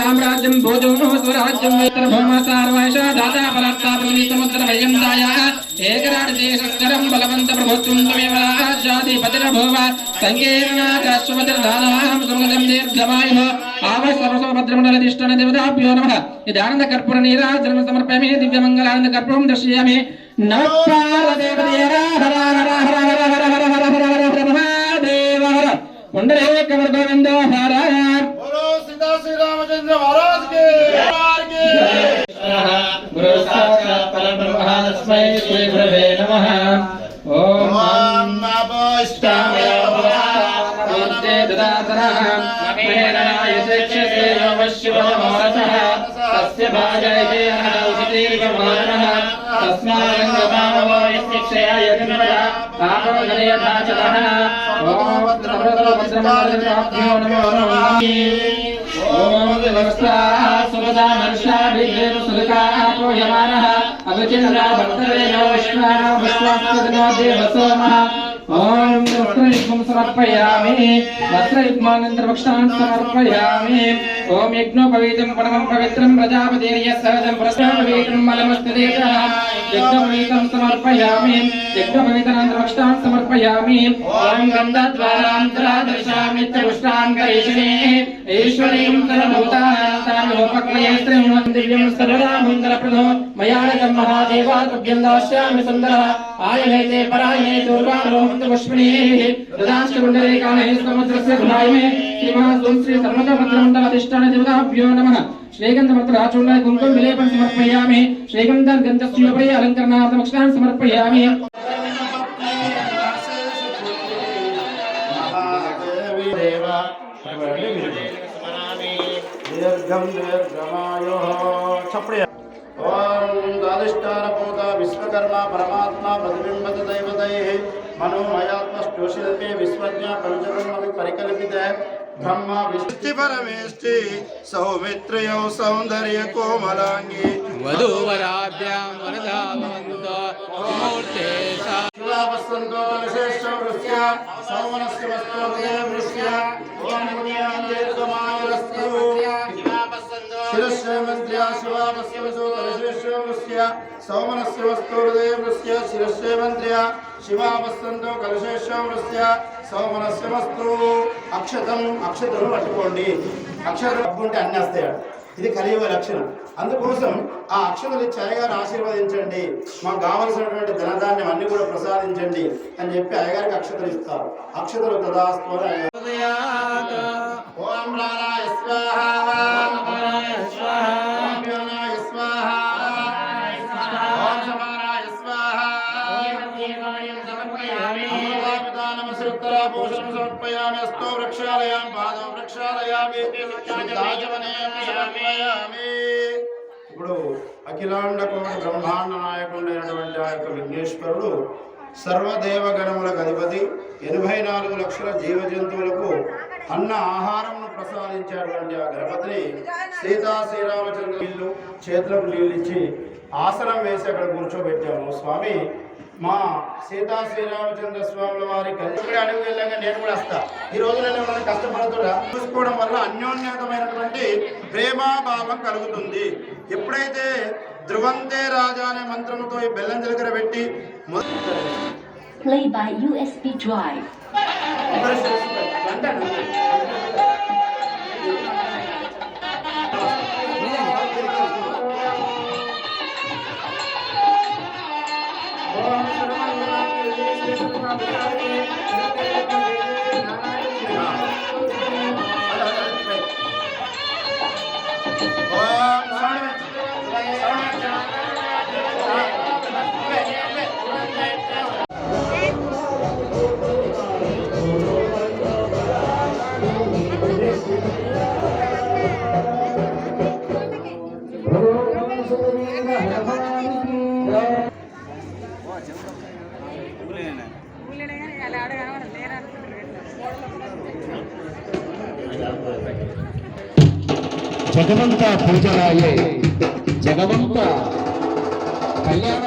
साम्राज्यं भोजो स्वराज्यं वेतन भौमा सार्वैषा दाता परार्था समुद्र भयंदाया एकराट देशस्करं बलवंत प्रभुत्वमेव राज्यादि पतिर्भव संकीर्णाश्वतिर्दानां सुमगं दीर्घमायुः आवसर्वसो भद्रमण्डलधिष्ठान देवताभ्यो नमः इदानंद कर्पूर नीराजनं समर्पयामि दिव्यमंगलानंद कर्पूरं दर्शयामि नमः पार्वतीपतये हर हर हर हर हर हर हर हर हर हर महादेव हर पुंडरीक गोविंद हर रामचंद्र महाराज के गुरु साक्षात् परब्रह्म तस्मै श्री गुरवे नमः ओम नमो इष्टाय नमः ददातरः मेनाय शिक्षसे योवश्यवमोरसः तस्य भाजयते औषधीर्घमानः तस्मादङ्गमावो शिक्षया यज्ञः तापो गणयथा चलः ओम भद्रमण्डलभद्रमण्डलभ्यो नमो नमः ओम व्यवस्था सुभदा मर्षाभिर्वेद सुलकापो यमानः अवचिन्द्रा भक्तवेनो विश्वानो विश्वासनो देवसोमः ओम वस्त्रयुग्मं समर्पयामि वस्त्रयुग्मानन्तरवक्षान् समर्पयामि ओम यज्ञोपवीतं परमं पवित्रं प्रजापतिर्यः सहजं प्रसादपवित्रं मलमस्तदेशः यज्ञोपवीतं समर्पयामि यज्ञोपवीतानन्तरवक्षान् समर्पयामि ओम गन्धद्वारान्तरादर्शामि पुष्टान् करिष्ये ईश्वरीं सर्वभूतानां स्त्रीं दिव्यं सर्वदा मङ्गलप्रदो मयानकं महादेवा तुभ्यं दास्यामि सुन्दरः आयनेते परायणे दुर्गाणो पुष्पिणीः ददांशकुण्डलीकाणैः समुद्रस्य धुनायमे श्रीमहास्तुं श्री सर्वभद्रमण्डलाधिष्ठान देवताभ्यो नमः श्रीगन्धमत्रराचूर्ण कुङ्कुम विलेपं समर्पयामि श्रीगन्धगन्धस्योपरि अलङ्करणार्थम् अक्षतान् समर्पयामि दीर्घं दीर्घमायुः चपड़े ओम द्वादष्टारभूता विश्वकर्मा परमात्मा प्रतिबिंबत दैवतैः मनोमयात्मष्टोषिल्पे विश्वज्ञा पंचकर्मभि परिकल्पितः ब्रह्मा विष्णु परमेष्टि सौमित्रयो सौंदर्य कोमलांगी वधूवराभ्यां वरदावन्तो मूर्ते शिवावसन्तो विशेषवृष्य सौमनस्य वस्त्रोदये वृष्य ओम मुनियान्देर्गमायुरस्तु शिरश्रेमन्त्र्या शिवावस्य वसोदरशेषवृष्य सौमनस्य वस्त्रोदये वृष्य शिरश्रेमन्त्र्या शिवावसन्तो कलशेषवृष्य सौमनस्य वस्तु అక్షతలు పట్టుకోండి అక్షరం పట్టుకుంటే అన్ని వస్తాయి ఇది కలియుగ లక్షణం అందుకోసం ఆ అక్షతలు ఇచ్చి అయ్యగారు ఆశీర్వదించండి మాకు కావలసినటువంటి ధనధాన్యం అన్ని కూడా ప్రసాదించండి అని చెప్పి అయ్యగారికి అక్షతలు ఇస్తారు అక్షతలు తదాస్తు ఓం రారాయ స్వాహా ఓం వ్యోనాయ స్వాహా ఓం సమానాయ స్వాహా उत्तराभूषणं समर्पयामि हस्तो वृक्षालयां पादौ वृक्षालयामि समर्पयामि ఇప్పుడు అఖిలాండ కోటి బ్రహ్మాండ నాయకుడైనటువంటి ఆ యొక్క విఘ్నేశ్వరుడు సర్వదేవగణములకు అధిపతి 84 లక్షల జీవ జంతువులకు అన్న ఆహారంను ప్రసాదించేటువంటి ఆ గణపతిని సీతా శ్రీరామచంద్ర ఇల్లు చేతులకు నీళ్ళు ఇచ్చి ఆసనం వేసి అక్కడ కూర్చోబెట్టాము స్వామి మా సీతా శ్రీరామచంద్ర స్వాముల వారి కలిసి అడుగు వెళ్ళగా నేను కూడా వస్తా ఈ రోజులలో మనం కష్టపడుతున్నా చూసుకోవడం వల్ల అన్యోన్యతమైనటువంటి ప్రేమాభావం కలుగుతుంది ఎప్పుడైతే ధ్రువంతే రాజా అనే మంత్రంతో ఈ బెల్లం దగ్గర పెట్టి Play by USB drive. జగమంతా పూజలాయే జగమంతా కళ్యాణ